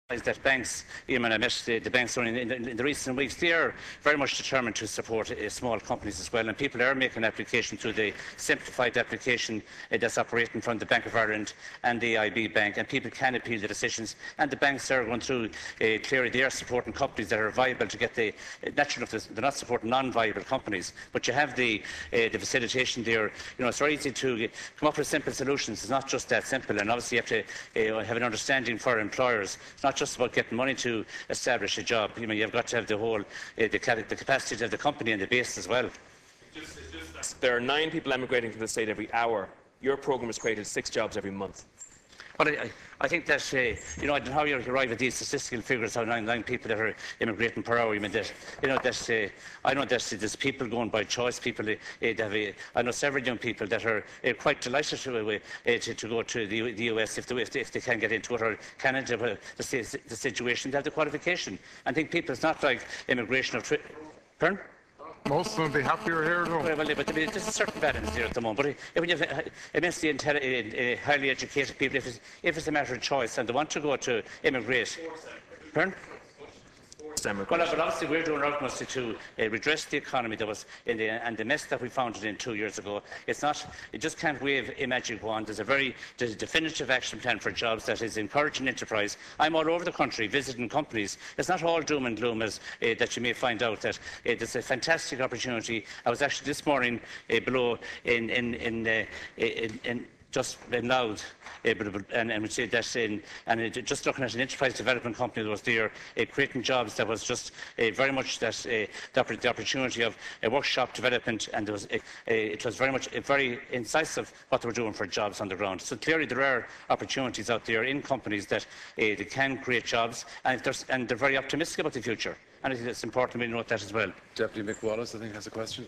that banks, even I met the banks in the recent weeks, they are very much determined to support small companies as well, and people are making application through the simplified application that's operating from the Bank of Ireland and the IB Bank, and people can appeal the decisions, and the banks are going through clearly they are supporting companies that are viable to get the natural, they're not supporting non-viable companies, but you have the facilitation there. It's very easy to come up with simple solutions. It's not just that simple, and obviously you have to have an understanding for employers. It's not just about getting money to establish a job. You've got to have the whole the capacity of the company and the base as well. There are 9 people emigrating from the state every hour. Your programme has created 6 jobs every month. Well, I think that, I don't know how you arrive at these statistical figures, how 9 people that are immigrating per hour. I know that there's people going by choice, I know several young people that are quite delighted to go to the US if they can get into it, or Canada, the situation, they have the qualification. I think people, it's not like immigration of... Pardon? Most of them will be happier here, though. Well, but there's a certain balance here at the moment. But when you have immensely highly educated people, if it's a matter of choice and they want to go to immigrate... Pardon? Well, but obviously we're doing our utmost to redress the economy that was and the mess that we founded in 2 years ago. It just can't wave a magic wand. There's a definitive action plan for jobs that is encouraging enterprise. I'm all over the country visiting companies. It's not all doom and gloom as that you may find out. That there's a fantastic opportunity. I was actually this morning below in just in Loud, and we say that just looking at an enterprise development company that was there creating jobs, that was just very much that the opportunity of a workshop development, and it was very much very incisive what they were doing for jobs on the ground. So clearly there are opportunities out there in companies that they can create jobs, and they're very optimistic about the future. And I think it's important we note that as well. Deputy Mick Wallace, I think, has a question.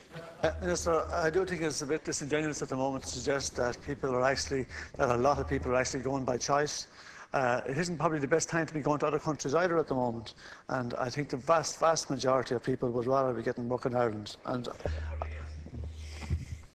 Minister, I do think it's a bit disingenuous at the moment to suggest that a lot of people are actually going by choice. It isn't probably the best time to be going to other countries either at the moment, and I think the vast majority of people would rather be getting work in Ireland. And